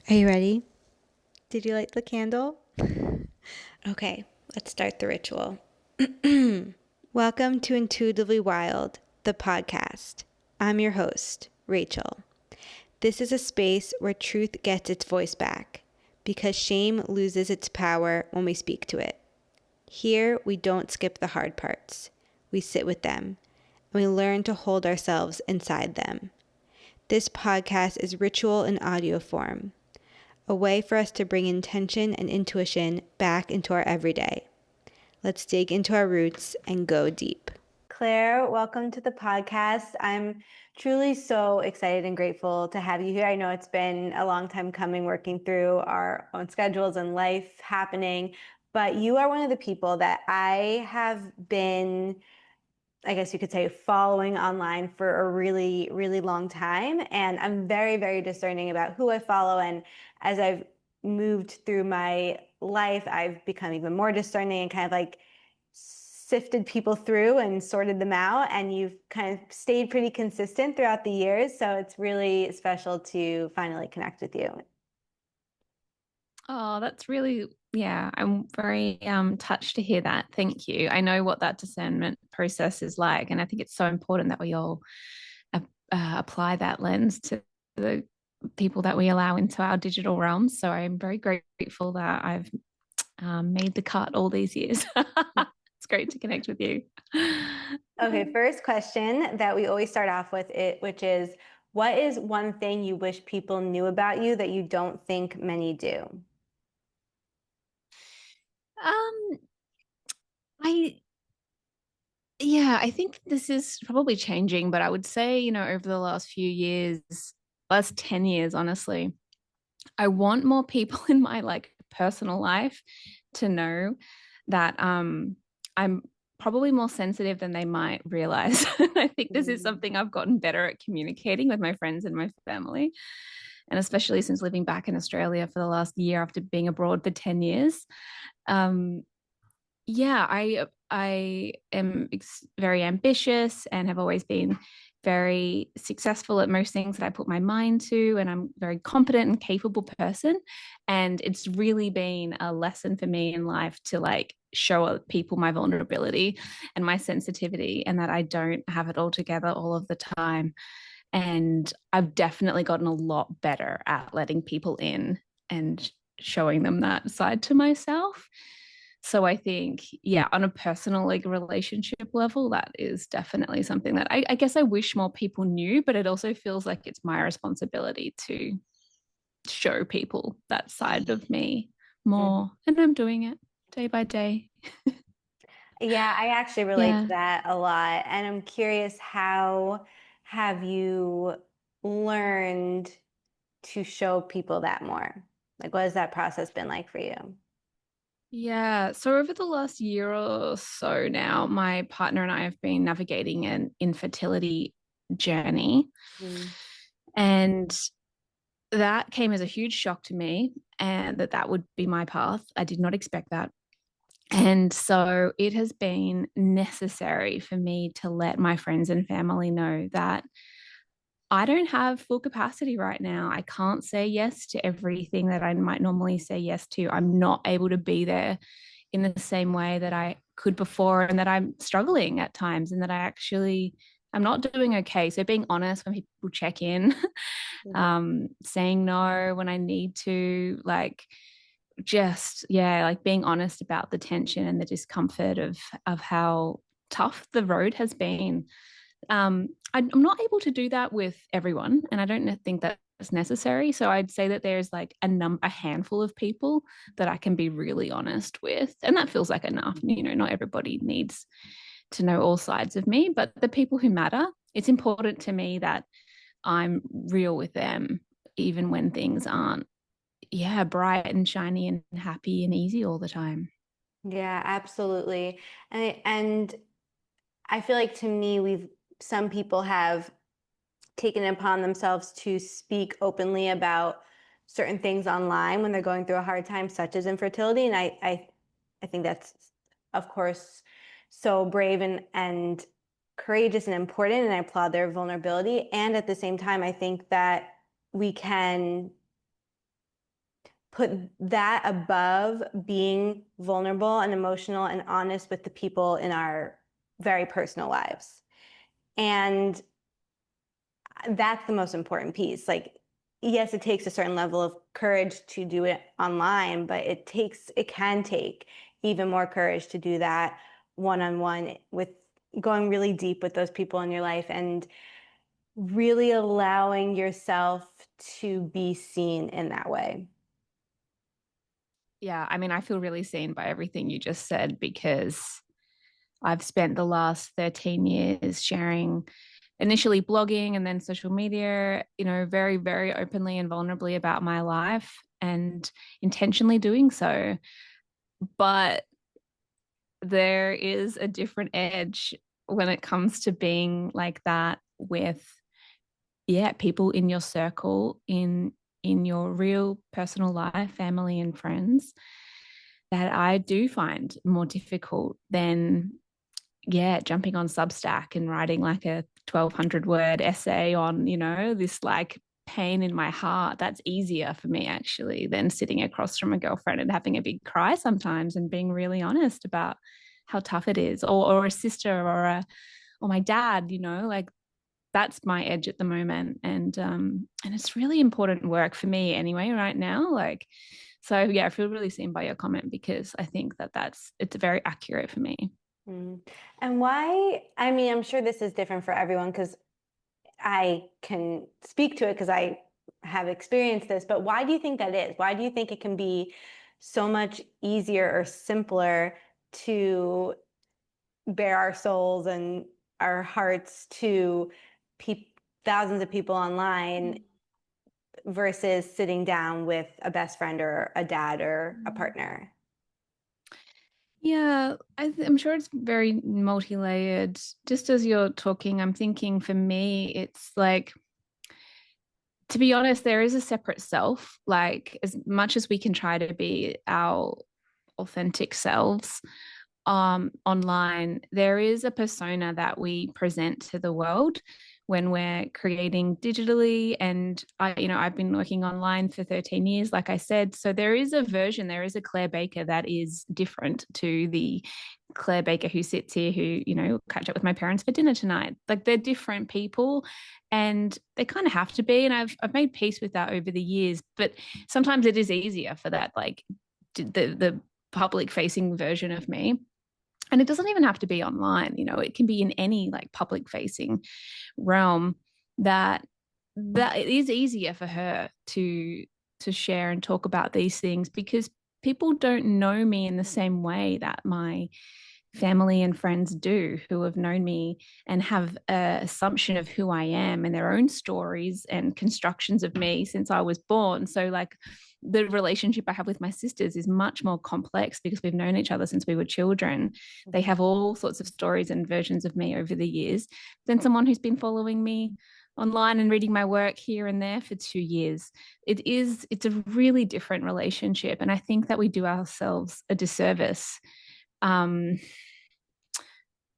Are you ready? Did you light the candle? Okay, let's start the ritual. Welcome to Intuitively Wild, the podcast. I'm your host, Rachel. This is a space where truth gets its voice back because shame loses its power when we speak to it. Here, we don't skip the hard parts. We sit with them and we learn to hold ourselves inside them. This podcast is ritual in audio form, a way for us to bring intention and intuition back into our everyday. Let's dig into our roots and go deep. Claire, welcome to the podcast. I'm truly so excited and grateful to have you here. I know it's been a long time coming, working through our own schedules and life happening, but you are one of the people that I have been, I guess you could say, following online for a really, really long time. And I'm very, very discerning about who I follow. And as I've moved through my life, I've become even more discerning and kind of like sifted people through and sorted them out. And you've kind of stayed pretty consistent throughout the years. So it's really special to finally connect with you. Oh, that's really, yeah, I'm very touched to hear that. Thank you. I know what that discernment process is like, and I think it's so important that we all apply that lens to the people that we allow into our digital realms. So I'm very grateful that I've made the cut all these years. It's great to connect with you. Okay, first question that we always start off with which is, what is one thing you wish people knew about you that you don't think many do? Um, I Yeah, I think this is probably changing, but I would say, over the last few years, last 10 years, honestly, I want more people in my personal life to know that I'm probably more sensitive than they might realize. I think this is something I've gotten better at communicating with my friends and my family. And especially since living back in Australia for the last year after being abroad for 10 years. Um, yeah, I am very ambitious and have always been very successful at most things that I put my mind to, and I'm a very competent and capable person. And it's really been a lesson for me in life to show people my vulnerability and my sensitivity, and that I don't have it all together all of the time. And I've definitely gotten a lot better at letting people in and showing them that side to myself. So I think, yeah, on a personal relationship level, that is definitely something that I guess I wish more people knew, but it also feels like it's my responsibility to show people that side of me more. And I'm doing it day by day. Yeah, I actually relate to Yeah. that a lot. And I'm curious, how have you learned to show people that more? Like, what has that process been like for you? Yeah. So over the last year or so now, my partner and I have been navigating an infertility journey. Mm. And that came as a huge shock to me, and that would be my path. I did not expect that. And so it has been necessary for me to let my friends and family know that I don't have full capacity right now. I can't say yes to everything that I might normally say yes to. I'm not able to be there in the same way that I could before, and that I'm struggling at times, and that I'm not doing okay. So being honest when people check in, Mhm. saying no when I need to, just, yeah, like being honest about the tension and the discomfort of how tough the road has been. I'm not able to do that with everyone, and I don't think that's necessary. So I'd say that there's a handful of people that I can be really honest with, and that feels like enough. Not everybody needs to know all sides of me, but the people who matter, it's important to me that I'm real with them, even when things aren't, yeah, bright and shiny and happy and easy all the time. Yeah, absolutely. And I feel like, to me, some people have taken it upon themselves to speak openly about certain things online when they're going through a hard time, such as infertility. And I think that's, of course, so brave and courageous and important. And I applaud their vulnerability. And at the same time, I think that we can put that above being vulnerable and emotional and honest with the people in our very personal lives. And that's the most important piece. Like, yes, it takes a certain level of courage to do it online, but it can take even more courage to do that one-on-one with going really deep with those people in your life and really allowing yourself to be seen in that way. Yeah, I mean, I feel really seen by everything you just said because I've spent the last 13 years sharing initially blogging and then social media, very, very openly and vulnerably about my life and intentionally doing so. But there is a different edge when it comes to being like that with, yeah, people in your circle, in your real personal life, family and friends that I do find more difficult than, yeah, jumping on Substack and writing like a 1,200 word essay on, this like pain in my heart. That's easier for me actually than sitting across from a girlfriend and having a big cry sometimes and being really honest about how tough it is, or a sister or my dad, like that's my edge at the moment. And it's really important work for me anyway right now. Like, so yeah, I feel really seen by your comment because I think that it's very accurate for me. Mm. And why, I mean, I'm sure this is different for everyone because I can speak to it because I have experienced this, but why do you think that is? Why do you think it can be so much easier or simpler to bare our souls and our hearts to thousands of people online versus sitting down with a best friend or a dad or a partner? Yeah, I'm sure it's very multi-layered. Just as you're talking, I'm thinking for me, it's like, to be honest, there is a separate self. Like, as much as we can try to be our authentic selves, online, there is a persona that we present to the world when we're creating digitally. And I've been working online for 13 years, like I said. So there is a Claire Baker that is different to the Claire Baker who sits here, who, catch up with my parents for dinner tonight. Like they're different people and they kind of have to be. And I've made peace with that over the years. But sometimes it is easier for that, like the public facing version of me, and it doesn't even have to be online, it can be in any like public facing realm, that it is easier for her to share and talk about these things because people don't know me in the same way that my family and friends do, who have known me and have an assumption of who I am and their own stories and constructions of me since I was born. So, like, the relationship I have with my sisters is much more complex because we've known each other since we were children. They have all sorts of stories and versions of me over the years than someone who's been following me online and reading my work here and there for 2 years. It's a really different relationship. And I think that we do ourselves a disservice um,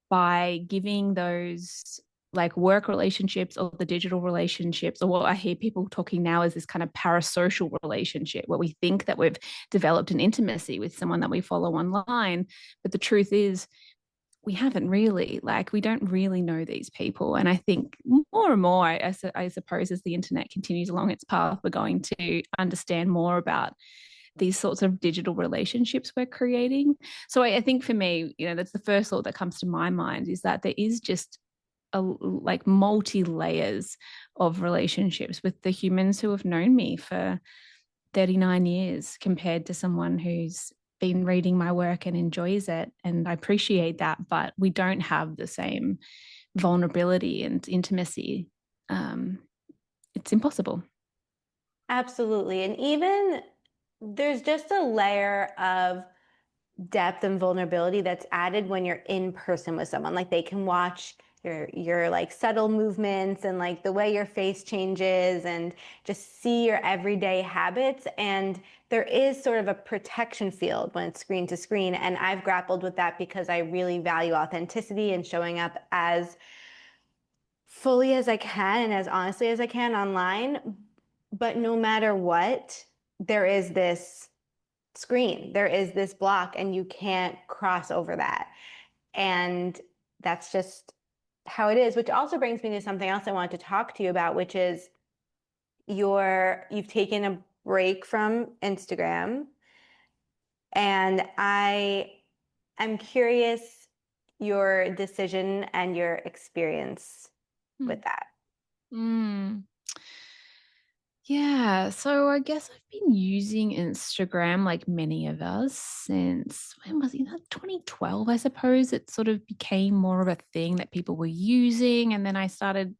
by giving those like work relationships or the digital relationships, or what I hear people talking now is this kind of parasocial relationship where we think that we've developed an intimacy with someone that we follow online. But the truth is, we haven't really, like, we don't really know these people. And I think more and more, I suppose, as the internet continues along its path, we're going to understand more about these sorts of digital relationships we're creating. So I think for me, that's the first thought that comes to my mind, is that there is just like multi layers of relationships with the humans who have known me for 39 years compared to someone who's been reading my work and enjoys it. And I appreciate that, but we don't have the same vulnerability and intimacy. Um, it's impossible. Absolutely. And even there's just a layer of depth and vulnerability that's added when you're in person with someone. Like they can watch your like subtle movements and like the way your face changes and just see your everyday habits. And there is sort of a protection field when it's screen to screen. And I've grappled with that because I really value authenticity and showing up as fully as I can and as honestly as I can online. But no matter what, there is this screen, there is this block, and you can't cross over that. And that's just how it is, which also brings me to something else I wanted to talk to you about, which is you've taken a break from Instagram. And I am curious your decision and your experience with that. Mm. Yeah, so I guess I've been using Instagram like many of us since when was it? 2012, I suppose. It sort of became more of a thing that people were using. And then I started,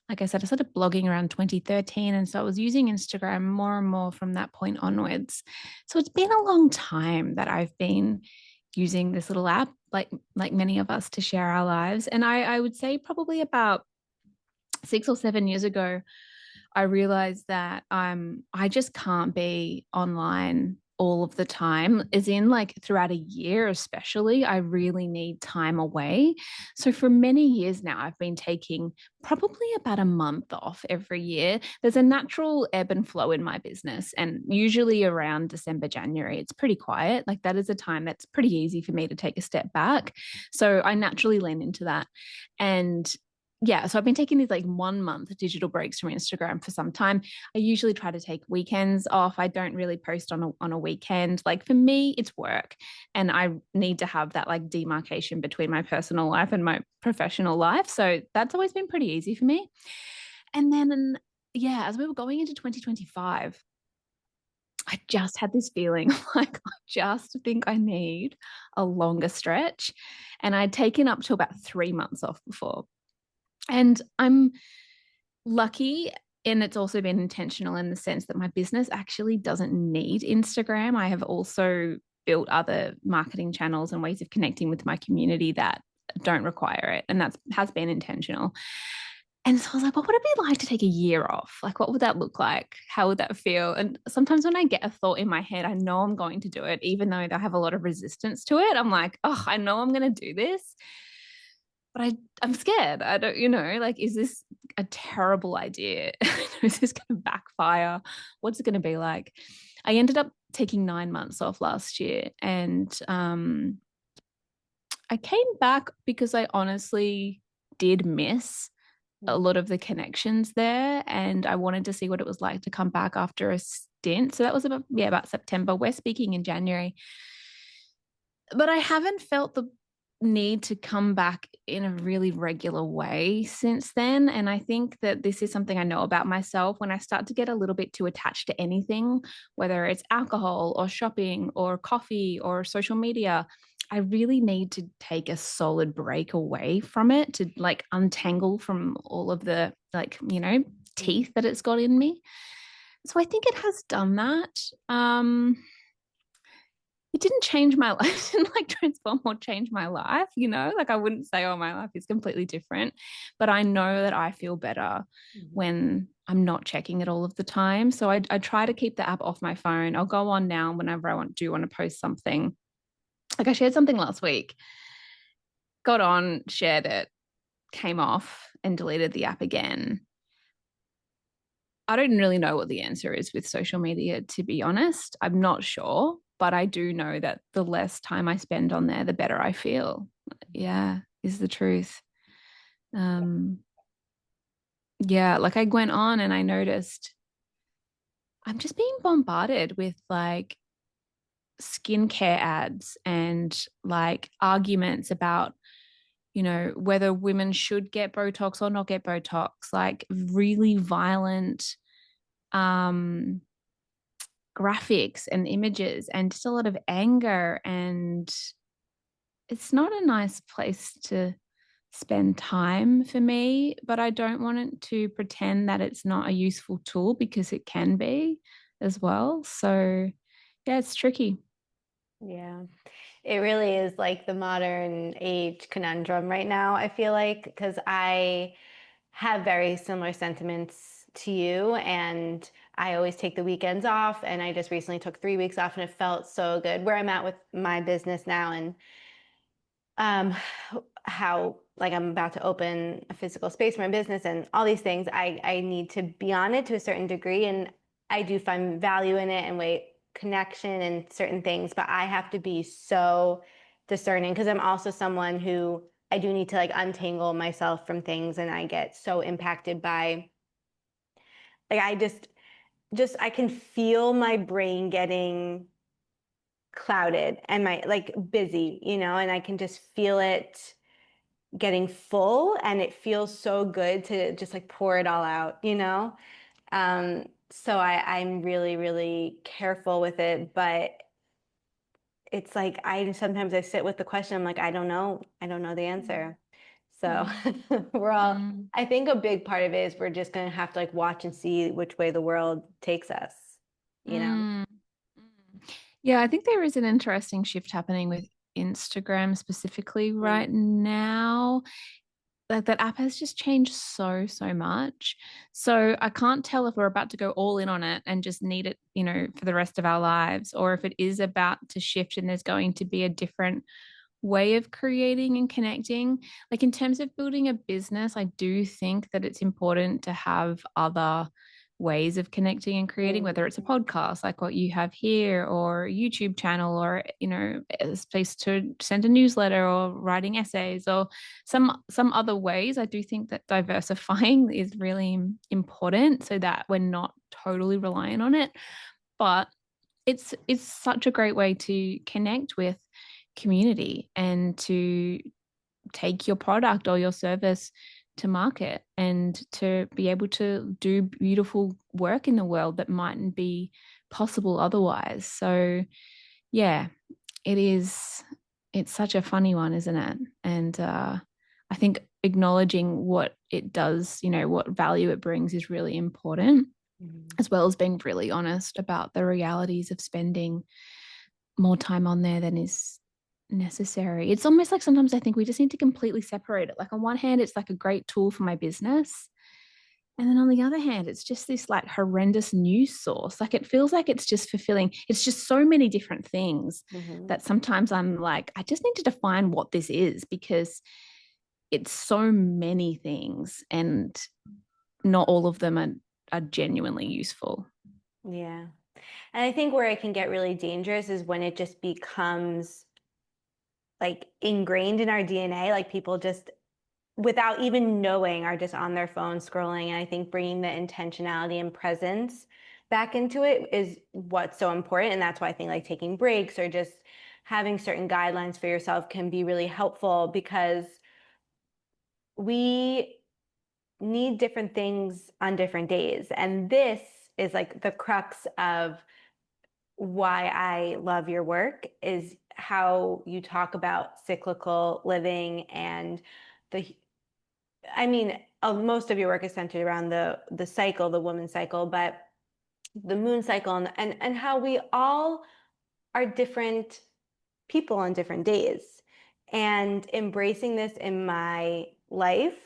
like I said, I started blogging around 2013. And so I was using Instagram more and more from that point onwards. So it's been a long time that I've been using this little app, like many of us, to share our lives. And I would say probably about 6 or 7 years ago, I realized that I just can't be online all of the time, as in like throughout a year, especially. I really need time away. So for many years now, I've been taking probably about a month off every year. There's a natural ebb and flow in my business, and usually around December, January, it's pretty quiet. Like that is a time that's pretty easy for me to take a step back. So I naturally lean into that. And yeah, so I've been taking these like 1 month digital breaks from Instagram for some time. I usually try to take weekends off. I don't really post on a weekend. Like for me, it's work, and I need to have that like demarcation between my personal life and my professional life. So that's always been pretty easy for me. And then yeah, as we were going into 2025, I just had this feeling like I just think I need a longer stretch. And I'd taken up to about 3 months off before. And I'm lucky, and it's also been intentional in the sense that my business actually doesn't need Instagram. I have also built other marketing channels and ways of connecting with my community that don't require it. And that has been intentional. And so I was like, what would it be like to take a year off? Like, what would that look like? How would that feel? And sometimes when I get a thought in my head, I know I'm going to do it, even though I have a lot of resistance to it. I'm like, oh, I know I'm going to do this, but I'm scared. I don't, like, is this a terrible idea? Is this going to backfire? What's it going to be like? I ended up taking 9 months off last year, and I came back because I honestly did miss a lot of the connections there, and I wanted to see what it was like to come back after a stint. So that was about September. We're speaking in January, but I haven't felt the need to come back in a really regular way since then. And I think that this is something I know about myself. When I start to get a little bit too attached to anything, whether it's alcohol or shopping or coffee or social media, I really need to take a solid break away from it to like untangle from all of the teeth that it's got in me. So I think it has done that. It didn't change my life, it didn't like transform or change my life, like I wouldn't say, oh, my life is completely different, but I know that I feel better when I'm not checking it all of the time. So I try to keep the app off my phone. I'll go on now whenever I want to post something. Like I shared something last week, got on, shared it, came off and deleted the app again. I don't really know what the answer is with social media, to be honest. I'm not sure, but I do know that the less time I spend on there, the better I feel. Yeah, is the truth. Um, yeah, like I went on and I noticed I'm just being bombarded with like skincare ads and like arguments about, whether women should get Botox or not get Botox, like really violent um graphics and images and just a lot of anger. And it's not a nice place to spend time for me, but I don't want it to pretend that it's not a useful tool because it can be as well. So, yeah, it's tricky. Yeah. It really is like the modern age conundrum right now, I feel like, because I have very similar sentiments to you, and I always take the weekends off, and I just recently took 3 weeks off, and it felt so good where I'm at with my business now. And um how like I'm about to open a physical space for my business and all these things. I need to be on it to a certain degree, and I do find value in it and wait connection and certain things, but I have to be so discerning because I'm also someone who I do need to like untangle myself from things and I get so impacted by like I just I can feel my brain getting clouded and my like busy, and I can just feel it getting full and it feels so good to just like pour it all out. So I'm really, really careful with it, but it's like sometimes I sit with the question, I'm like, I don't know the answer. So Mm. we're all, Mm. I think a big part of it is we're just gonna have to like watch and see which way the world takes us, you know? Mm. Mm. Yeah, I think there is an interesting shift happening with Instagram specifically right Mm. now. Like that app has just changed so much. So I can't tell if we're about to go all in on it and just need it, for the rest of our lives, or if it is about to shift and there's going to be a different way of creating and connecting. Like in terms of building a business, I do think that it's important to have other ways of connecting and creating, whether it's a Mhm. podcast like what you have here, or a YouTube channel, or a space to send a newsletter, or writing essays, or some other ways. I do think that diversifying is really important so that we're not totally reliant on it. But it's such a great way to connect with community and to take your product or your service to market and to be able to do beautiful work in the world that mightn't be possible otherwise. So yeah, it is, it's such a funny one, isn't it? And I think acknowledging what it does, what value it brings, is really important, Mhm. as well as being really honest about the realities of spending more time on there than is necessary. It's almost like sometimes I think we just need to completely separate it. Like on one hand, it's like a great tool for my business. And then on the other hand, it's just this like horrendous news source. Like it feels like it's just fulfilling, it's just so many different things Mhm. that sometimes I'm like, I just need to define what this is, because it's so many things and not all of them are genuinely useful. Yeah. And I think where it can get really dangerous is when it just becomes like ingrained in our DNA, like people just without even knowing are just on their phone scrolling. And I think bringing the intentionality and presence back into it is what's so important. And that's why I think like taking breaks or just having certain guidelines for yourself can be really helpful because we need different things on different days. And this is like the crux of why I love your work is how you talk about cyclical living and the I mean, most of your work is centered around the cycle, the woman's cycle, but the moon cycle and how we all are different people on different days. And embracing this in my life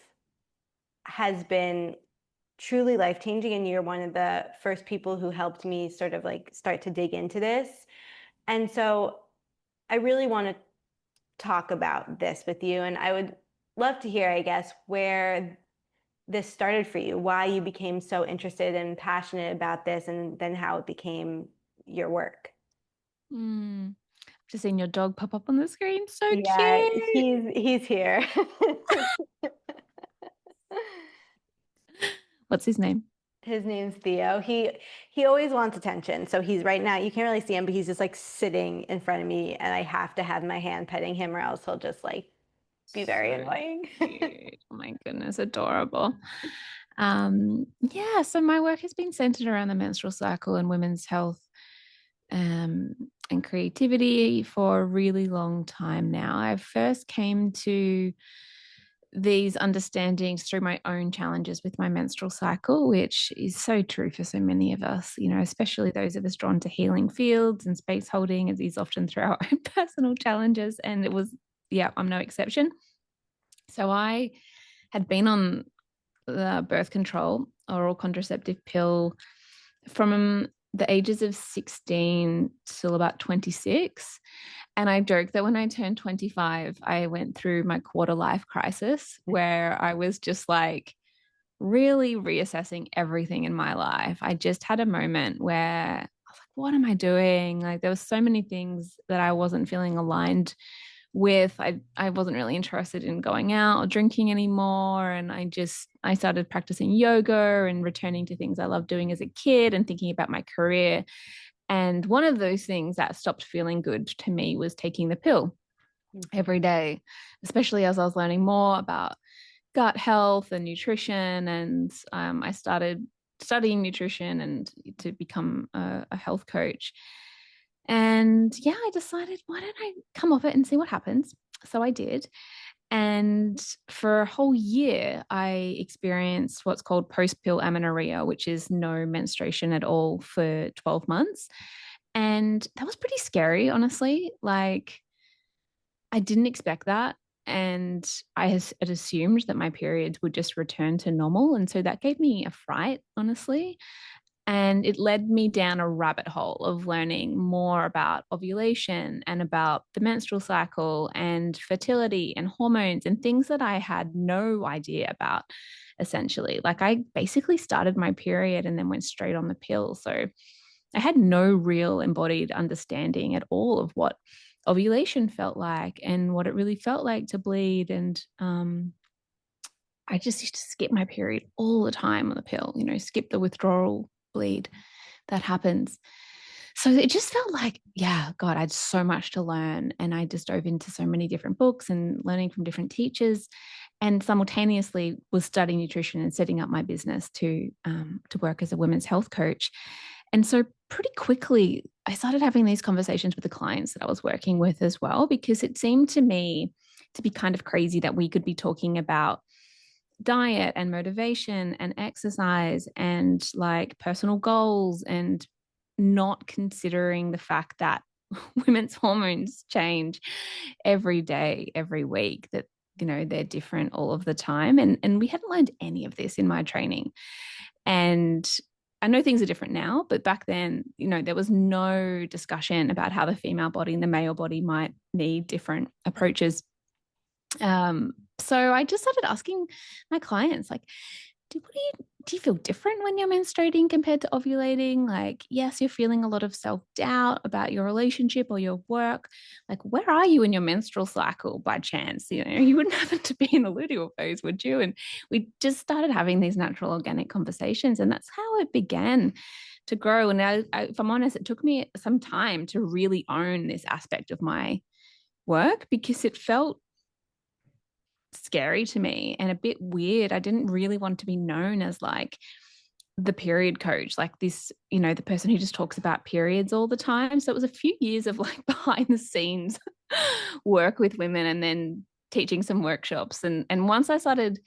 has been truly life changing. And you're one of the first people who helped me sort of like start to dig into this. And so I really want to talk about this with you. And I would love to hear, I guess, where this started for you, why you became so interested and passionate about this, and then how it became your work. Mm. Just seeing your dog pop up on the screen. So Yeah, cute. he's here. What's his name? His name's Theo. He always wants attention. So he's right now, you can't really see him, but he's just like sitting in front of me and I have to have my hand petting him or else he'll just like be very So annoying. cute. Oh my goodness, adorable. Yeah, so my work has been centered around the menstrual cycle and women's health, and creativity for a really long time now. I first came to these understandings through my own challenges with my menstrual cycle, which is so true for so many of us, especially those of us drawn to healing fields and space holding. It is often through our own personal challenges. And it was, yeah, I'm no exception. So I had been on the birth control, oral contraceptive pill, from the ages of 16 till about 26. And I joke that when I turned 25, I went through my quarter life crisis where I was just like, really reassessing everything in my life. I just had a moment where I was like, what am I doing? Like there was so many things that I wasn't feeling aligned with. I wasn't really interested in going out or drinking anymore. And I started practicing yoga and returning to things I loved doing as a kid and thinking about my career. And one of those things that stopped feeling good to me was taking the pill every day, especially as I was learning more about gut health and nutrition. And I started studying nutrition and to become a health coach. And yeah, I decided, why don't I come off it and see what happens? So I did. And for a whole year, I experienced what's called post pill amenorrhea, which is no menstruation at all for 12 months. And that was pretty scary, honestly. Like, I didn't expect that. And had assumed that my periods would just return to normal. And so that gave me a fright, honestly. And it led me down a rabbit hole of learning more about ovulation and about the menstrual cycle and fertility and hormones and things that I had no idea about, essentially. Like I basically started my period and then went straight on the pill. So I had no real embodied understanding at all of what ovulation felt like and what it really felt like to bleed. And I just used to skip my period all the time on the pill, skip the withdrawal bleed that happens. So it just felt like, yeah, God, I had so much to learn. And I just dove into so many different books and learning from different teachers, and simultaneously was studying nutrition and setting up my business to work as a women's health coach. And so pretty quickly, I started having these conversations with the clients that I was working with as well, because it seemed to me to be kind of crazy that we could be talking about diet and motivation and exercise and like personal goals and not considering the fact that women's hormones change every day, every week, that they're different all of the time. And we hadn't learned any of this in my training. And I know things are different now, but back then, there was no discussion about how the female body and the male body might need different approaches. So I just started asking my clients, like, do you feel different when you're menstruating compared to ovulating? Like, yes, you're feeling a lot of self-doubt about your relationship or your work. Like, where are you in your menstrual cycle by chance? You wouldn't happen to be in a luteal phase, would you? And we just started having these natural organic conversations. And that's how it began to grow. And if I'm honest, it took me some time to really own this aspect of my work because it felt scary to me and a bit weird. I didn't really want to be known as like the period coach, like this, the person who just talks about periods all the time. So it was a few years of like behind the scenes work with women and then teaching some workshops. And once I started,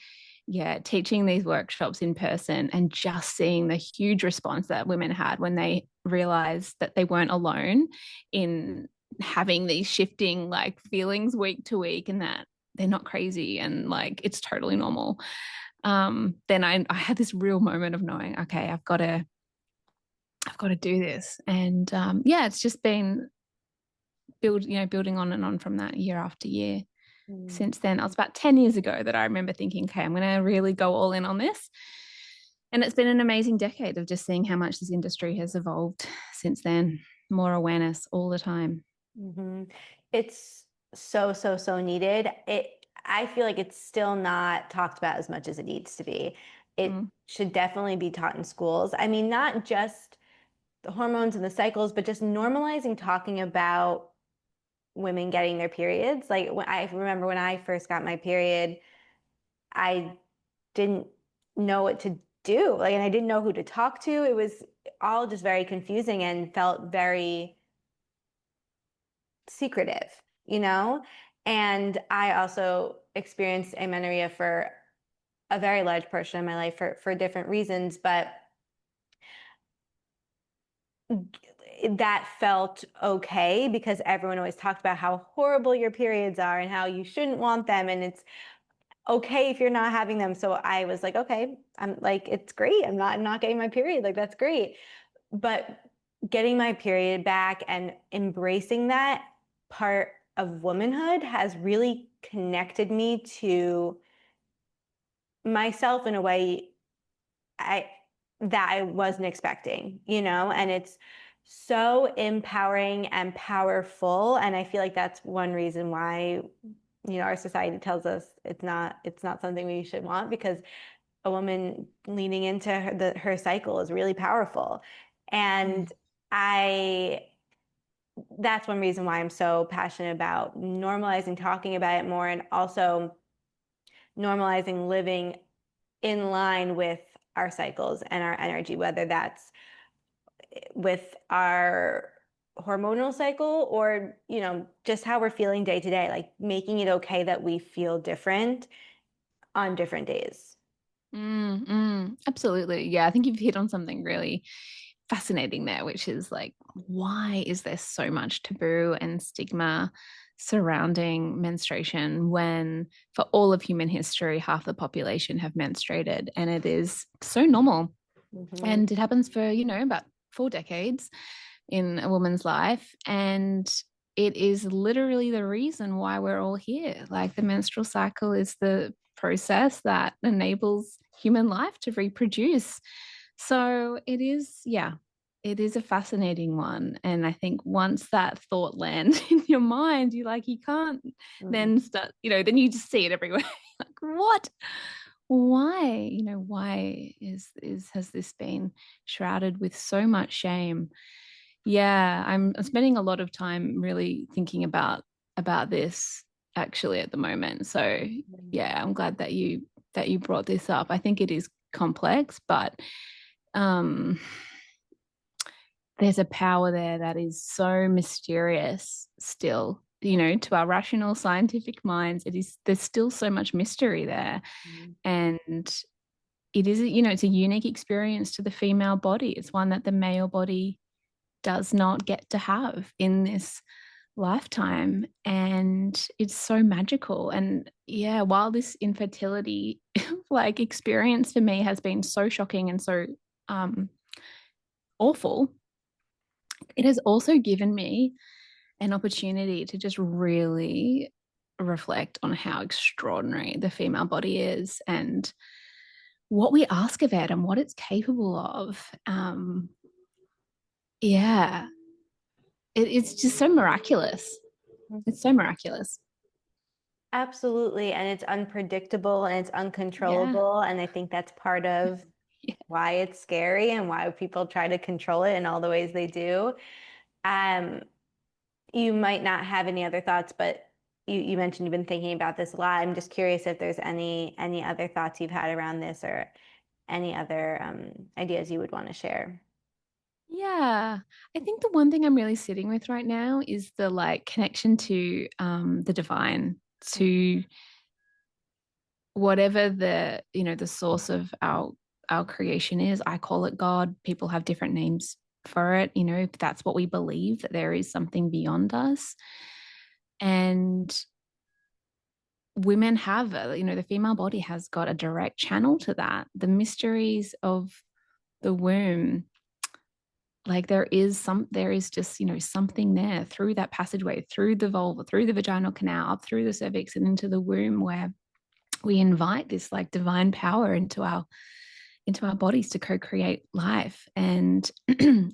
teaching these workshops in person and just seeing the huge response that women had when they realized that they weren't alone in having these shifting like feelings week to week and that they're not crazy and like it's totally normal. Then I had this real moment of knowing, okay, I've got to do this. And it's just been building on and on from that year after year. Since then, it was about 10 years ago that I remember thinking, okay, I'm going to really go all in on this. And it's been an amazing decade of just seeing how much this industry has evolved since then. More awareness all the time. Mm-hmm. It's so, so, so needed. I feel like it's still not talked about as much as it needs to be. It should definitely be taught in schools. I mean, not just the hormones and the cycles, but just normalizing talking about women getting their periods. Like I remember when I first got my period, I didn't know what to do. Like, and I didn't know who to talk to. It was all just very confusing and felt very secretive, you know? And I also experienced amenorrhea for a very large portion of my life for different reasons, but that felt okay because everyone always talked about how horrible your periods are and how you shouldn't want them. And it's okay if you're not having them. So I was like, okay, I'm like, it's great. I'm not getting my period. Like, that's great. But getting my period back and embracing that part of womanhood has really connected me to myself in a way I that I wasn't expecting, and it's so empowering and powerful. And I feel like that's one reason why, our society tells us it's not something we should want, because a woman leaning into her cycle is really powerful. Mm. And I that's one reason why I'm so passionate about normalizing talking about it more, and also normalizing living in line with our cycles and our energy, whether that's with our hormonal cycle or, just how we're feeling day to day, like making it okay that we feel different on different days. Absolutely. Yeah, I think you've hit on something really fascinating there, which is like, why is there so much taboo and stigma surrounding menstruation when for all of human history, half the population have menstruated and it is so normal? Mm-hmm. And it happens for, about 4 decades in a woman's life. And it is literally the reason why we're all here. Like the menstrual cycle is the process that enables human life to reproduce. So it is, yeah, it is a fascinating one. And I think once that thought lands in your mind, you can't Mm-hmm. then start, then you just see it everywhere. Like, what? Why? Why has this been shrouded with so much shame? Yeah, I'm spending a lot of time really thinking about this actually at the moment. So yeah, I'm glad that you brought this up. I think it is complex, but um there's a power there that is so mysterious still. To our rational scientific minds, there's still so much mystery there. Mm-hmm. And it's a unique experience to the female body. It's one that the male body does not get to have in this lifetime. And it's so magical. And yeah, while this infertility like experience for me has been so shocking and so um, awful, it has also given me an opportunity to just really reflect on how extraordinary the female body is and what we ask of it and what it's capable of. Yeah, it's just so miraculous. It's so miraculous. Absolutely. And it's unpredictable and it's Yeah. uncontrollable. And I think that's part of Yeah. why it's scary and why people try to control it in all the ways they do. Um, you might not have any other thoughts, but you mentioned you've been thinking about this a lot. I'm just curious if there's any other thoughts you've had around this, or any other ideas you would want to share. Yeah. I think the one thing I'm really sitting with right now is the like connection to the divine, to whatever the source of our creation is. I call it God. People have different names for it. That's what we believe, that there is something beyond us. And women have, the female body has got a direct channel to that. The mysteries of the womb, like there is just, something there through that passageway, through the vulva, through the vaginal canal, up through the cervix and into the womb, where we invite this like divine power into our bodies to co-create life. And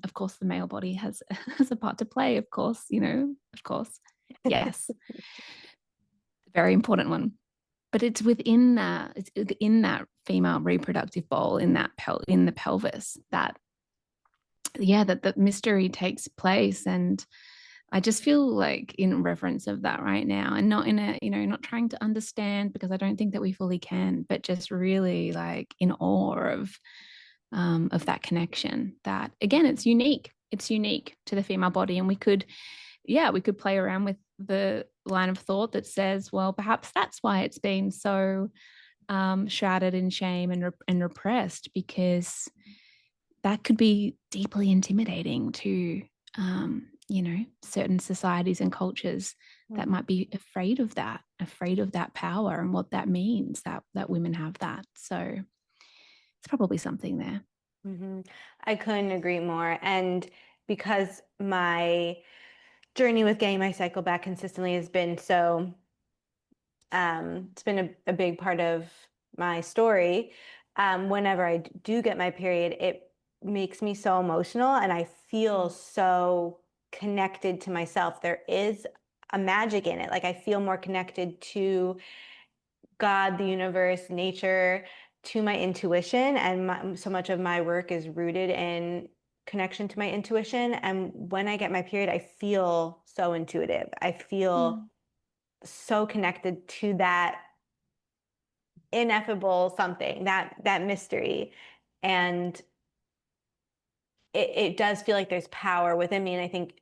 of course the male body has a part to play, of course, of course. Yes, very important one. But it's within that female reproductive bowl, in the pelvis, that yeah, that the mystery takes place. And I just feel like in reverence of that right now, and not in a, not trying to understand, because I don't think that we fully can, but just really like in awe of that connection. That again, it's unique. It's unique to the female body, and we could play around with the line of thought that says, well, perhaps that's why it's been so shrouded in shame and repressed, because that could be deeply intimidating to certain societies and cultures that Mhm. might be afraid of that power and what that means, that women have that. So it's probably something there. hmm I couldn't agree more. And because my journey with getting my cycle back consistently has been it's been a big part of my story. whenever I do get my period, it makes me so emotional and I feel so connected to myself. There is a magic in it. Like I feel more connected to God, the universe, nature, to my intuition. And so much of my work is rooted in connection to my intuition. And when I get my period, I feel so intuitive. I feel Mm. so connected to that ineffable something, that mystery. And it does feel like there's power within me. And I think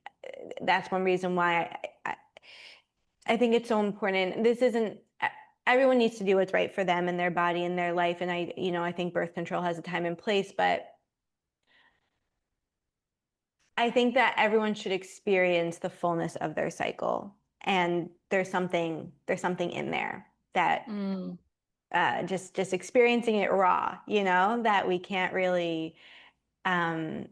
that's one reason why I think it's so important. This isn't, everyone needs to do what's right for them and their body and their life. And I think birth control has a time and place, but I think that everyone should experience the fullness of their cycle. And there's something in there that Mm. just experiencing it raw, that we can't really um,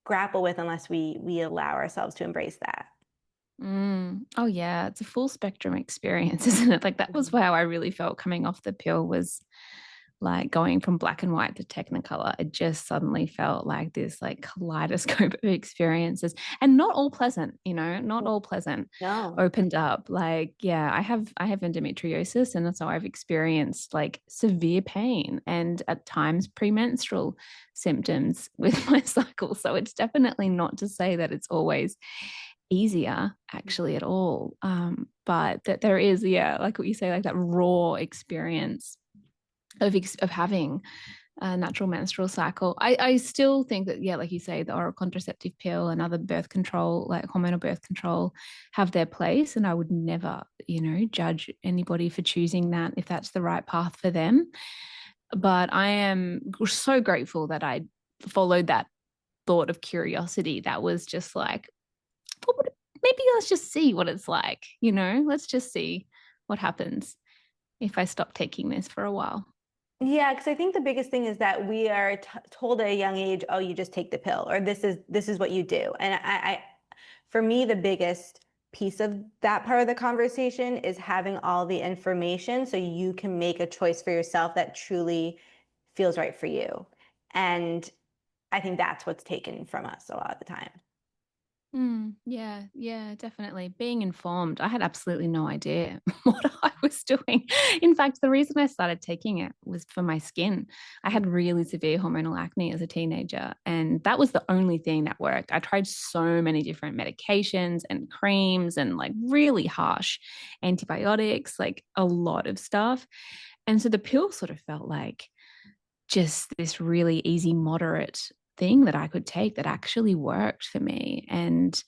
grapple with unless we allow ourselves to embrace that. Mm. Oh yeah, it's a full spectrum experience, isn't it? Like that was Mhm. how I really felt coming off the pill was like going from black and white to technicolor. It just suddenly felt like this like kaleidoscope of experiences and not all pleasant, not all pleasant. No. Opened up like yeah, I have endometriosis and so I've experienced like severe pain and at times premenstrual symptoms with my cycle. So it's definitely not to say that it's always easier actually at all. But that there is, yeah, like what you say, like that raw experience of having a natural menstrual cycle. I still think that, yeah, like you say, the oral contraceptive pill and other birth control, like hormonal birth control, have their place. And I would never, judge anybody for choosing that if that's the right path for them. But I am so grateful that I followed that thought of curiosity that was just like, maybe let's just see what it's like, let's just see what happens if I stop taking this for a while. Yeah, because I think the biggest thing is that we are told at a young age, oh, you just take the pill, or this is what you do. And for me, the biggest piece of that part of the conversation is having all the information so you can make a choice for yourself that truly feels right for you. And I think that's what's taken from us a lot of the time. Yeah, yeah, definitely. Being informed, I had absolutely no idea what I was doing. In fact, the reason I started taking it was for my skin. I had really severe hormonal acne as a teenager, and that was the only thing that worked. I tried so many different medications and creams and like really harsh antibiotics, like a lot of stuff. And so the pill sort of felt like just this really easy, moderate thing that I could take that actually worked for me. And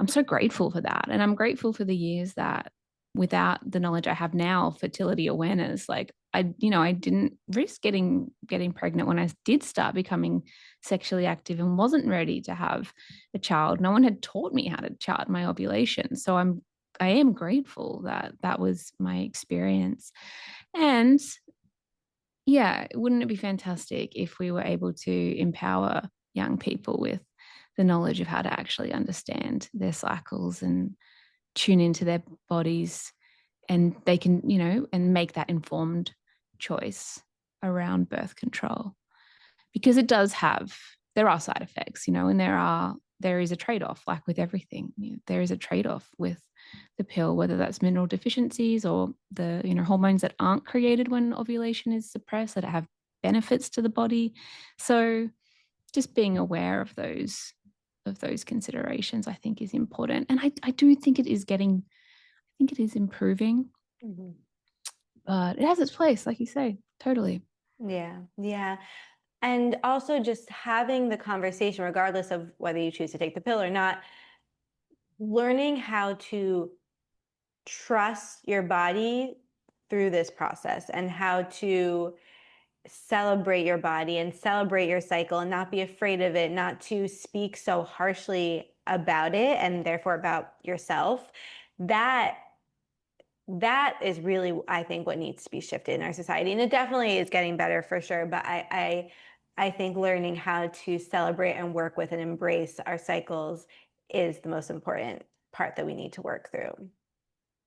I'm so grateful for that. And I'm grateful for the years that without the knowledge I have now, fertility awareness, like I didn't risk getting pregnant when I did start becoming sexually active and wasn't ready to have a child. No one had taught me how to chart my ovulation. So I am grateful that that was my experience. And yeah, wouldn't it be fantastic if we were able to empower young people with the knowledge of how to actually understand their cycles and tune into their bodies and they can, and make that informed choice around birth control because there are side effects, and there is a trade-off like with everything. There is a trade-off with the pill, whether that's mineral deficiencies or the hormones that aren't created when ovulation is suppressed that have benefits to the body. So just being aware of those considerations I think is important. And I do think it is improving, Mhm. but it has its place, like you say, totally. Yeah, yeah. And also just having the conversation, regardless of whether you choose to take the pill or not, learning how to trust your body through this process and how to celebrate your body and celebrate your cycle and not be afraid of it, not to speak so harshly about it and therefore about yourself. That that is really, I think, what needs to be shifted in our society. And it definitely is getting better for sure. But I think learning how to celebrate and work with and embrace our cycles is the most important part that we need to work through.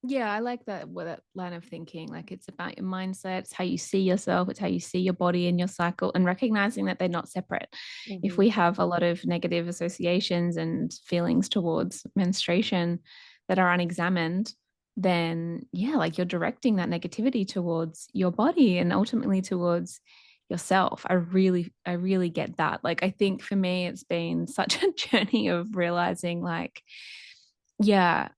Yeah, I like that with that line of thinking. Like it's about your mindset, it's how you see yourself, it's how you see your body and your cycle, and recognizing that they're not separate. If Mm-hmm. we have a lot of negative associations and feelings towards menstruation that are unexamined, then yeah, like you're directing that negativity towards your body and ultimately towards yourself. I really get that. Like I think for me, it's been such a journey of realizing like, yeah,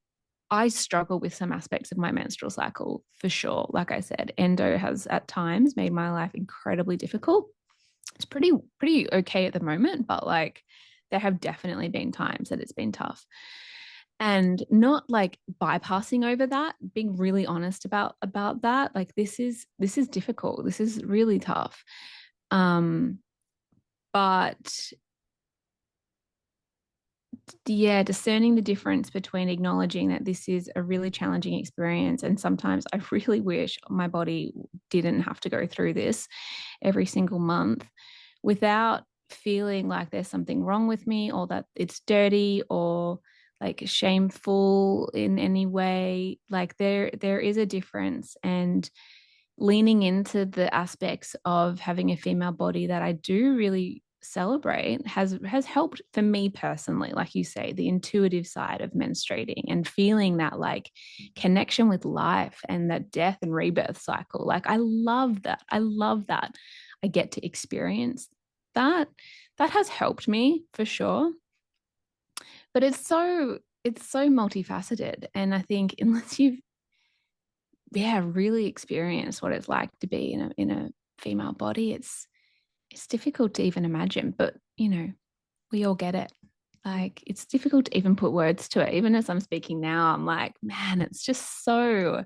I struggle with some aspects of my menstrual cycle for sure. Like I said, endo has at times made my life incredibly difficult. It's pretty okay at the moment, but like there have definitely been times that it's been tough. And not like bypassing over that, being really honest about that. Like this is difficult. This is really tough. Um, but yeah, discerning the difference between acknowledging that this is a really challenging experience. And sometimes I really wish my body didn't have to go through this every single month without feeling like there's something wrong with me or that it's dirty or like shameful in any way. Like there is a difference. And leaning into the aspects of having a female body that I do really celebrate has helped for me personally, like you say, the intuitive side of menstruating and feeling that like connection with life and that death and rebirth cycle. Like I love that. I love that I get to experience that. That has helped me for sure. But it's so multifaceted. And I think unless you've yeah, really experience what it's like to be in a female body, it's difficult to even imagine. But we all get it. Like it's difficult to even put words to it. Even as I'm speaking now, I'm like, man, it's so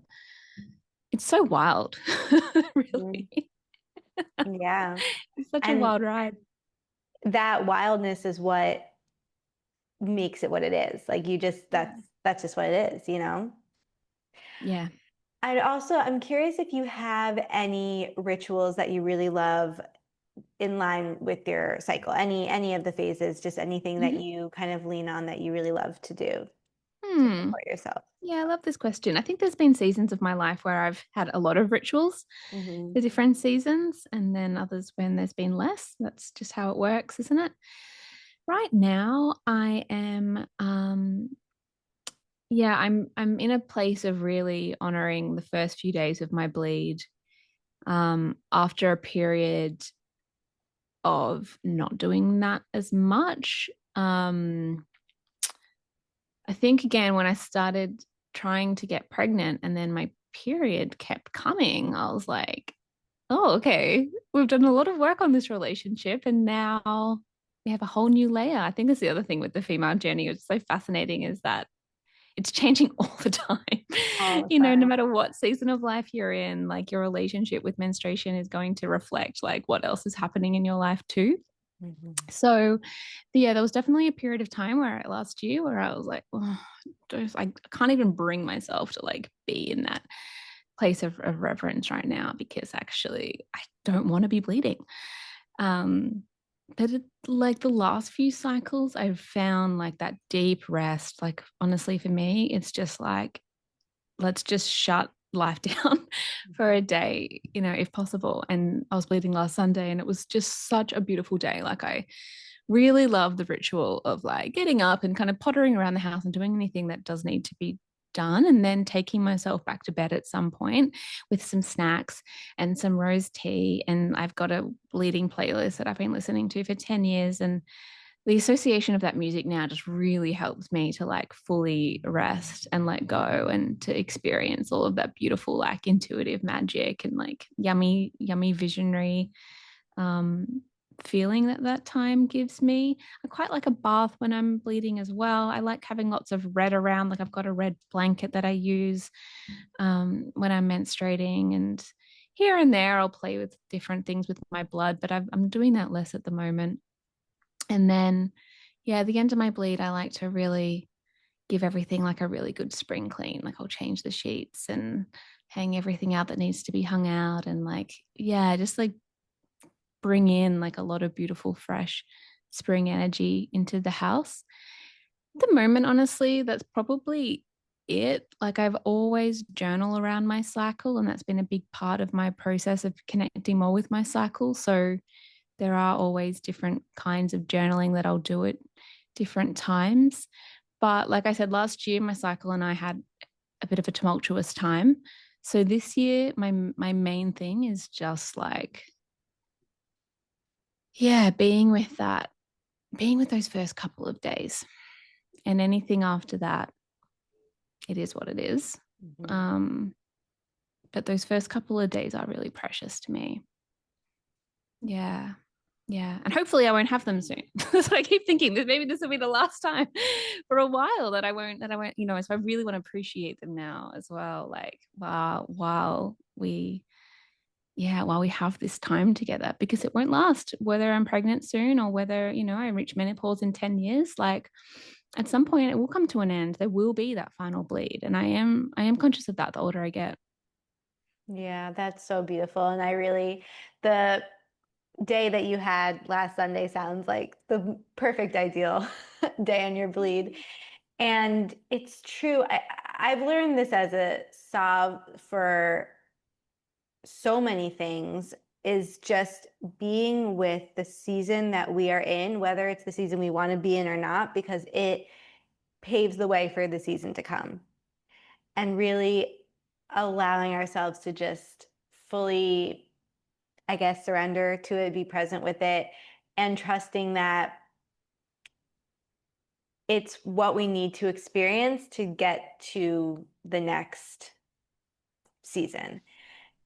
wild. Mhm. Really. Yeah. It's such a And wild ride. that wildness is what makes it what it is. Like you just that's just what it is, you know? Yeah. I'm curious if you have any rituals that you really love in line with your cycle. Any of the phases, just anything that Mhm. you kind of lean on that you really love to do to Hmm. support yourself. Yeah, I love this question. I think there's been seasons of my life where I've had a lot of rituals Hmm. for different seasons, and then others when there's been less. That's just how it works, isn't it? Right now, I am yeah, I'm in a place of really honoring the first few days of my bleed after a period of not doing that as much. I think again when I started trying to get pregnant and then my period kept coming, I was like, oh, okay, we've done a lot of work on this relationship and now we have a whole new layer. I think that's the other thing with the female journey, which is so fascinating, is that it's changing all the time. All the No time. matter what season of life you're in, like your relationship with menstruation is going to reflect like what else is happening in your life too. Hmm. So, yeah, there was definitely a period of time where last year where I was like, oh, I can't even bring myself to like be in that place of reverence right now because actually I don't want to be bleeding. Um, but like the last few cycles, I've found like that deep rest. Like honestly, for me, it's just like let's just shut life down for a day, if possible. And I was bleeding last Sunday, and it was just such a beautiful day. Like I really love the ritual of like getting up and kind of pottering around the house and doing anything that does need to be done and then taking myself back to bed at some point with some snacks and some rose tea. And I've got a bleeding playlist that I've been listening to for 10 years. And the association of that music now just really helps me to like fully rest and let go and to experience all of that beautiful like intuitive magic and like yummy visionary um feeling that time gives me. I quite like a bath when I'm bleeding as well. I like having lots of red around. Like I've got a red blanket that I use when I'm menstruating, and here and there I'll play with different things with my blood, but I'm doing that less at the moment. And then, yeah, at the end of my bleed, I like to really give everything like a really good spring clean. Like I'll change the sheets and hang everything out that needs to be hung out. And like, yeah, just like bring in like a lot of beautiful, fresh spring energy into the house. At the moment, honestly, that's probably it. Like I've always journal around my cycle, and that's been a big part of my process of connecting more with my cycle. So there are always different kinds of journaling that I'll do at different times. But like I said, last year, my cycle and I had a bit of a tumultuous time. So this year, my main thing is just like, yeah, being with those first couple of days. And anything after that, it is what it is. Mhm. Um, but those first couple of days are really precious to me. Yeah. Yeah. And hopefully I won't have them soon. So I keep thinking that maybe this will be the last time for a while so I really want to appreciate them now as well. Like, wow, while we have this time together, because it won't last, whether I'm pregnant soon or whether, I reach menopause in 10 years, like at some point it will come to an end. There will be that final bleed. And I am conscious of that the older I get. Yeah, that's so beautiful. And the day that you had last Sunday sounds like the perfect ideal day on your bleed. And it's true. I've learned this as a solve for so many things is just being with the season that we are in, whether it's the season we want to be in or not, because it paves the way for the season to come. And really allowing ourselves to just fully, I guess, surrender to it, be present with it, and trusting that it's what we need to experience to get to the next season.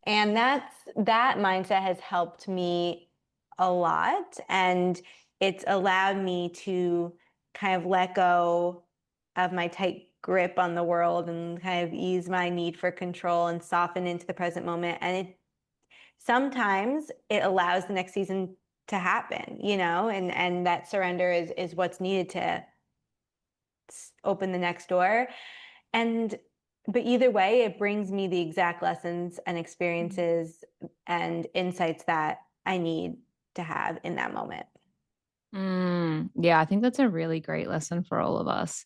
And that mindset has helped me a lot. And it's allowed me to kind of let go of my tight grip on the world and kind of ease my need for control and soften into the present moment. And it sometimes it allows the next season to happen, and that surrender is what's needed to open the next door. And but either way, it brings me the exact lessons and experiences and insights that I need to have in that moment. Yeah, I think that's a really great lesson for all of us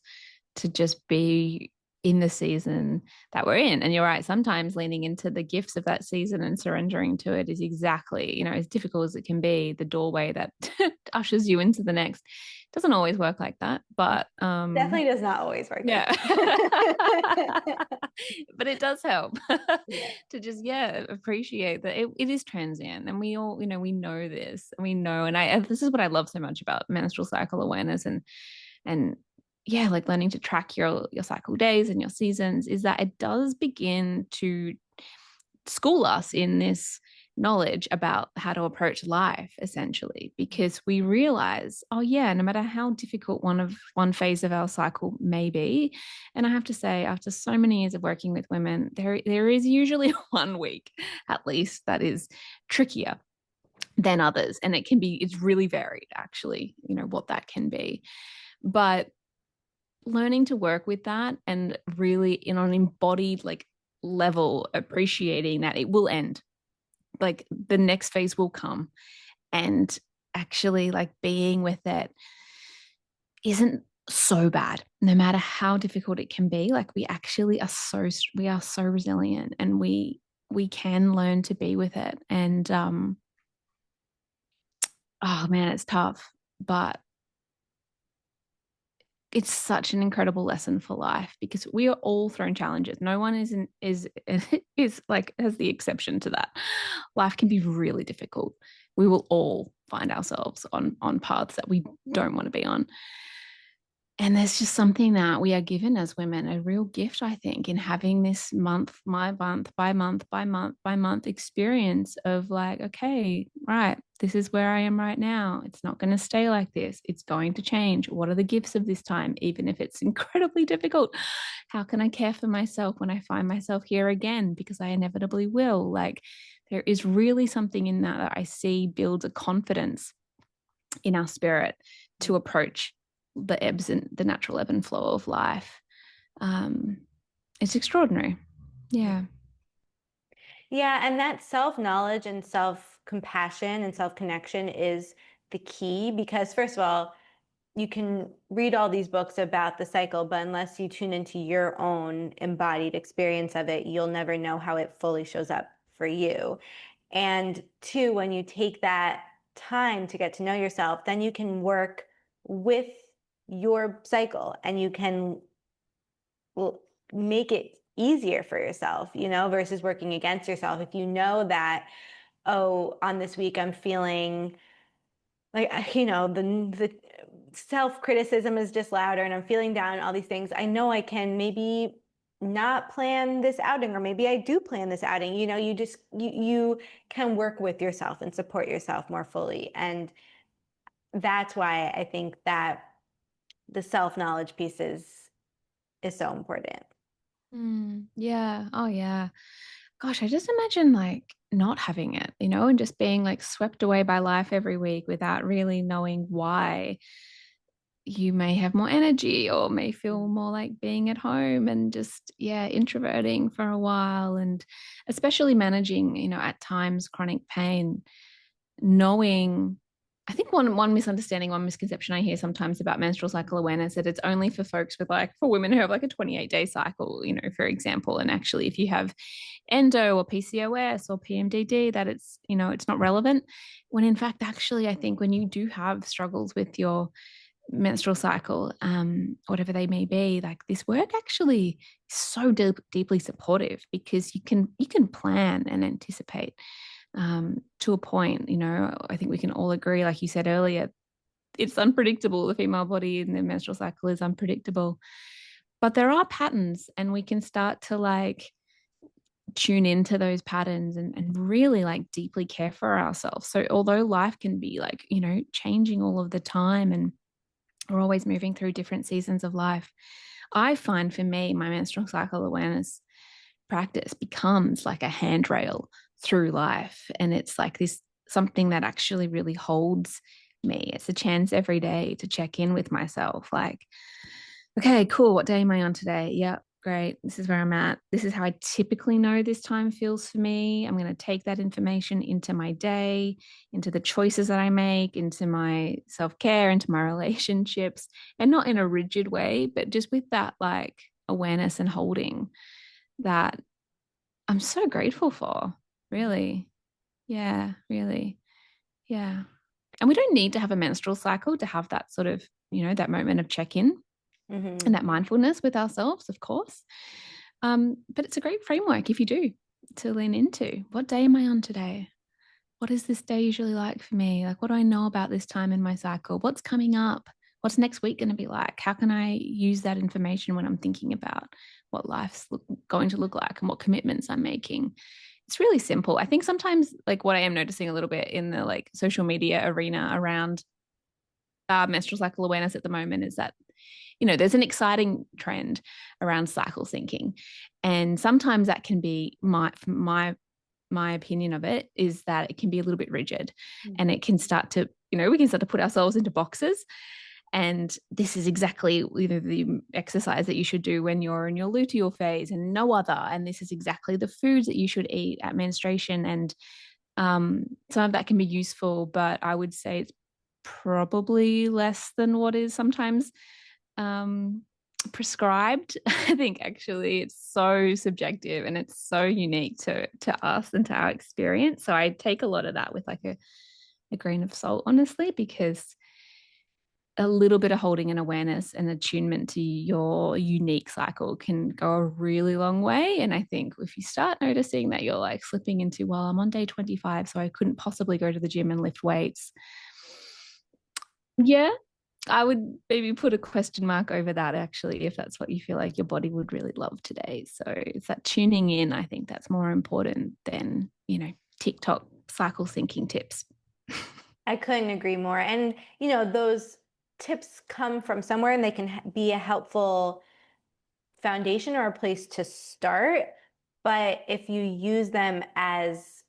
to just be in the season that we're in. And you're right, sometimes leaning into the gifts of that season and surrendering to it is exactly, as difficult as it can be, the doorway that ushers you into the next. It doesn't always work like that, but Definitely does not always work like yeah. that. But it does help Yeah. to just, yeah, appreciate that it is transient. And we all, we know this. And we know, this is what I love so much about menstrual cycle awareness and yeah, like learning to track your cycle days and your seasons, is that it does begin to school us in this knowledge about how to approach life, essentially, because we realize, oh yeah, no matter how difficult one phase of our cycle may be. And I have to say, after so many years of working with women, there is usually 1 week at least that is trickier than others, and it's really varied, actually, what that can be. But learning to work with that and really in an embodied like level, appreciating that it will end, like the next phase will come, and actually like being with it isn't so bad, no matter how difficult it can be. Like we are so resilient, and we can learn to be with it. And oh man, it's tough, but it's such an incredible lesson for life, because we are all thrown challenges. No one is like has the exception to that. Life can be really difficult. We will all find ourselves on paths that we don't want to be on. And there's just something that we are given as women, a real gift, I think, in having this month by month experience of like, okay, right, this is where I am right now. It's not going to stay like this. It's going to change. What are the gifts of this time, even if it's incredibly difficult? How can I care for myself when I find myself here again? Because I inevitably will. Like, there is really something in that I see builds a confidence in our spirit to approach the ebbs and the natural ebb and flow of life. Um, it's extraordinary. Yeah. Yeah, and that self-knowledge and self-compassion and self-connection is the key because first of all, you can read all these books about the cycle, but unless you tune into your own embodied experience of it, you'll never know how it fully shows up for you. And two, when you take that time to get to know yourself, then you can work with your cycle and you can make it easier for yourself, versus working against yourself. If you know that, oh, on this week I'm feeling like, the self-criticism is just louder and I'm feeling down, all these things, I know I can maybe not plan this outing, or maybe I do plan this outing. You can work with yourself and support yourself more fully. And that's why I think that the self-knowledge piece is so important. Yeah. Oh, yeah. Gosh, I just imagine like not having it, and just being like swept away by life every week without really knowing why. You may have more energy or may feel more like being at home and just, yeah, introverting for a while. And especially managing, at times chronic pain, knowing. I think one misunderstanding, one misconception I hear sometimes about menstrual cycle awareness, that it's only for folks with like, for women who have like a 28-day cycle, for example. And actually, if you have endo or PCOS or PMDD, that it's not relevant. When in fact, actually, I think when you do have struggles with your menstrual cycle, whatever they may be, like this work actually is so deeply supportive, because you can plan and anticipate, to a point. I think we can all agree, like you said earlier, it's unpredictable. The female body in the menstrual cycle is unpredictable, but there are patterns, and we can start to like tune into those patterns, and really like deeply care for ourselves. So although life can be like, changing all of the time, and we're always moving through different seasons of life, I find for me, my menstrual cycle awareness practice becomes like a handrail through life. And it's like this something that actually really holds me. It's a chance every day to check in with myself. Like, okay, cool. What day am I on today? Yep, great. This is where I'm at. This is how I typically know this time feels for me. I'm going to take that information into my day, into the choices that I make, into my self care, into my relationships, and not in a rigid way, but just with that like awareness and holding that I'm so grateful for. Really. Yeah, really. Yeah. And we don't need to have a menstrual cycle to have that sort of, that moment of check in Mm-hmm. and that mindfulness with ourselves, of course. But it's a great framework if you do, to lean into. What day am I on today? What is this day usually like for me? Like, what do I know about this time in my cycle? What's coming up? What's next week going to be like? How can I use that information when I'm thinking about what life's going to look like and what commitments I'm making? It's really simple. I think sometimes, like, what I am noticing a little bit in the like social media arena around menstrual cycle awareness at the moment is that, there's an exciting trend around cycle syncing. And sometimes that can be my opinion of it is that it can be a little bit rigid, and it can start to, we can start to put ourselves into boxes. And this is exactly the exercise that you should do when you're in your luteal phase and no other. And this is exactly the foods that you should eat at menstruation. And some of that can be useful, but I would say it's probably less than what is sometimes um, prescribed. I think actually it's so subjective and it's so unique to us and to our experience. So I take a lot of that with like a grain of salt, honestly, because a little bit of holding an awareness and attunement to your unique cycle can go a really long way. And I think if you start noticing that you're like slipping into, well, I'm on day 25, so I couldn't possibly go to the gym and lift weights. Yeah, I would maybe put a question mark over that, actually, if that's what you feel like your body would really love today. So it's that tuning in. I think that's more important than, TikTok cycle syncing tips. I couldn't agree more. And, those tips come from somewhere and they can be a helpful foundation or a place to start. But if you use them as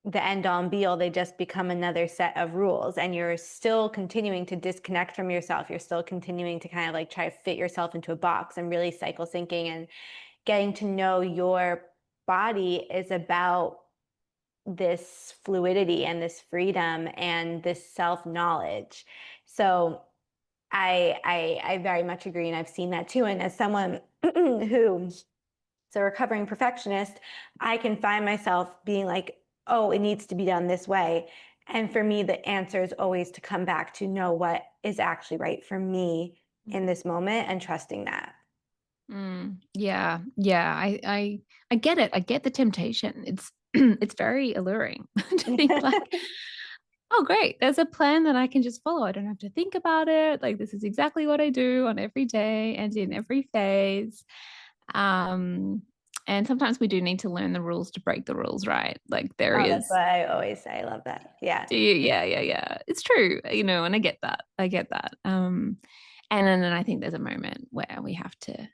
the end all and be all, they just become another set of rules. And you're still continuing to disconnect from yourself. You're still continuing to kind of like try to fit yourself into a box. And really cycle syncing and getting to know your body is about this fluidity and this freedom and this self-knowledge. So I very much agree, and I've seen that too. And as someone who's a recovering perfectionist, I can find myself being like, oh, it needs to be done this way. And for me, the answer is always to come back to know what is actually right for me in this moment and trusting that. Yeah, yeah. I get it. I get the temptation. It's it's very alluring to think like, oh, great. There's a plan that I can just follow. I don't have to think about it. Like this is exactly what I do on every day and in every phase. Um, and sometimes we do need to learn the rules to break the rules, right? Like there Oh, that's is, what I always say. I love that. Yeah. yeah, yeah, yeah. It's true, and I get that. I get that. And then I think there's a moment where we have to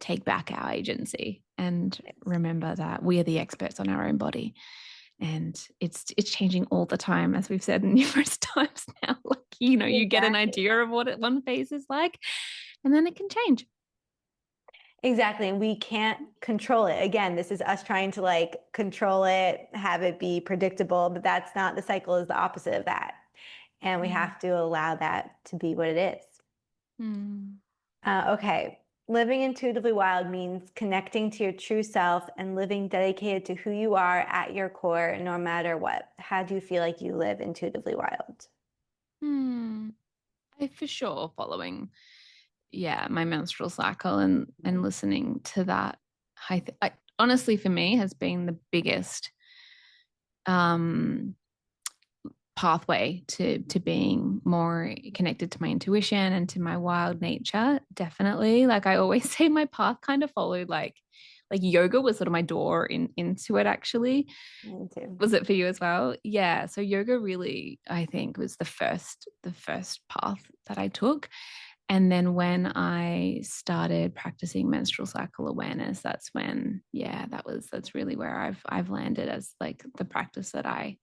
take back our agency and remember that we are the experts on our own body. And it's changing all the time, as we've said numerous times now. Like, you get an Exactly. idea of what one phase is like, and then it can change. Exactly. And we can't control it. Again, this is us trying to like control it, have it be predictable, but that's not, the cycle is the opposite of that. And we Mm. have to allow that to be what it is. Mm. Okay. Living intuitively wild means connecting to your true self and living dedicated to who you are at your core, no matter what. How do you feel like you live intuitively wild? Mm. I for sure following, yeah, my menstrual cycle and listening to that. I honestly, for me, has been the biggest um pathway to being more connected to my intuition and to my wild nature. Definitely. Like I always say, my path kind of followed like yoga was sort of my door into it actually. Me too. Was it for you as well? Yeah. So yoga really, I think, was the first path that I took. And then when I started practicing menstrual cycle awareness, that's when, yeah, that's really where I've landed as like the practice that I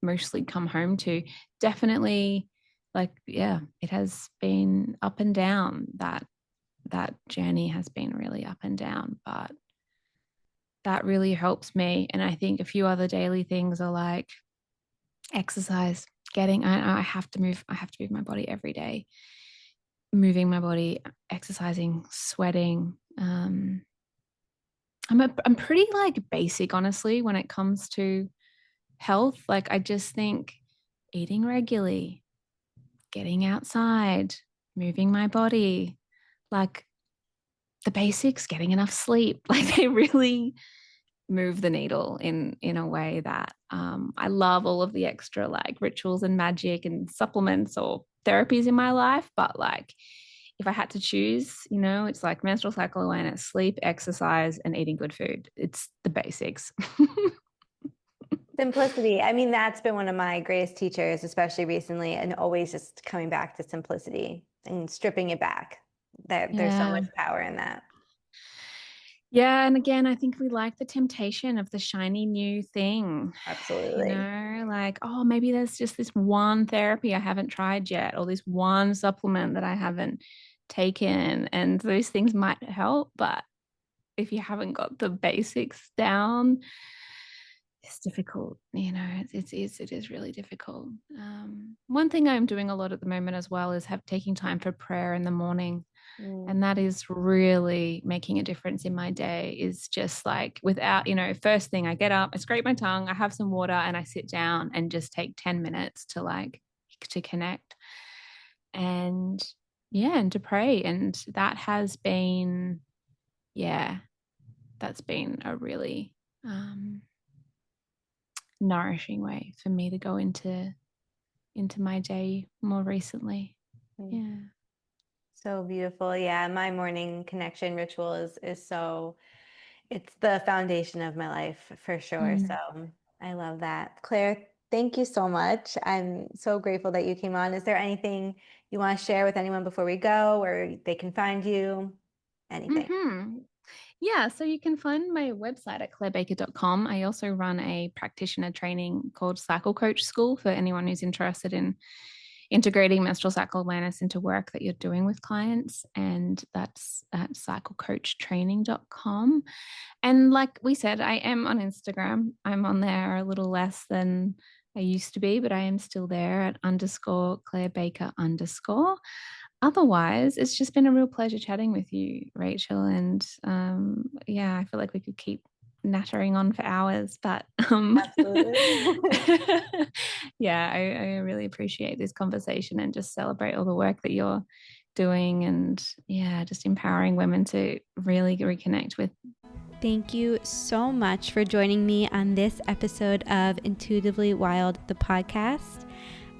mostly come home to. Definitely, like, yeah, it has been up and down. That journey has been really up and down, but that really helps me. And I think a few other daily things are like exercise, getting I have to move, my body every day, moving my body, exercising, sweating. I'm pretty like basic, honestly, when it comes to health. Like I just think eating regularly, getting outside, moving my body, like the basics, getting enough sleep. Like they really move the needle in a way that I love all of the extra like rituals and magic and supplements or therapies in my life. But like if I had to choose, it's like menstrual cycle awareness, sleep, exercise, and eating good food. It's the basics. Simplicity. I mean, that's been one of my greatest teachers, especially recently, and always just coming back to simplicity and stripping it back. There's so Yeah. much power in that. Yeah, and again, I think we like the temptation of the shiny new thing, Absolutely. like, oh, maybe there's just this one therapy I haven't tried yet, or this one supplement that I haven't taken, and those things might help, but if you haven't got the basics down, it's difficult. It is really difficult. One thing I'm doing a lot at the moment as well is taking time for prayer in the morning, Mm. and that is really making a difference in my day. Is just like without, first thing I get up, I scrape my tongue, I have some water, and I sit down and just take 10 minutes to connect and, yeah, and to pray. And that has been, yeah, that's been a really nourishing way for me to go into my day more recently. Mm. Yeah. So beautiful. Yeah, my morning connection ritual is so, it's the foundation of my life for sure. So Mm. I love that. Claire, thank you so much. I'm so grateful that you came on. Is there anything you want to share with anyone before we go, where they can find you? Anything? Hmm. Yeah, so you can find my website at clairebaker.com. I also run a practitioner training called Cycle Coach School for anyone who's interested in integrating menstrual cycle awareness into work that you're doing with clients. And that's at cyclecoachtraining.com. And like we said, I am on Instagram. I'm on there a little less than I used to be, but I am still there at _Claire Baker _. otherwise, it's just been a real pleasure chatting with you, Rachel. And yeah, I feel like we could keep nattering on for hours, but Absolutely. yeah, I really appreciate this conversation and just celebrate all the work that you're doing and yeah, just empowering women to really reconnect with. Thank you so much for joining me on this episode of Intuitively Wild, the podcast.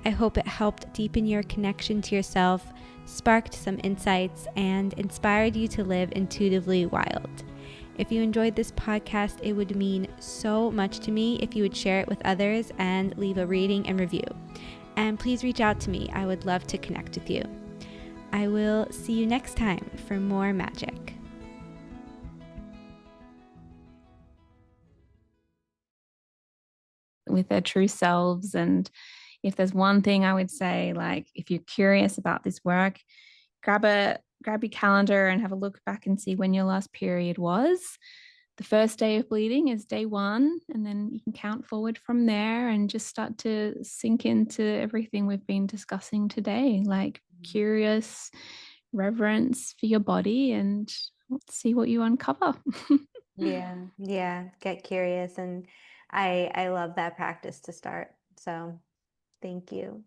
I hope it helped deepen your connection to yourself, sparked some insights, and inspired you to live intuitively wild. If you enjoyed this podcast, it would mean so much to me if you would share it with others and leave a rating and review. And please reach out to me. I would love to connect with you. I will see you next time for more magic. With their true selves. And if there's one thing I would say, like if you're curious about this work, grab your calendar and have a look back and see when your last period was. The first day of bleeding is day 1, and then you can count forward from there and just start to sink into everything we've been discussing today, like curious reverence for your body, and let's see what you uncover. Yeah, get curious, and I love that practice to start. So, thank you.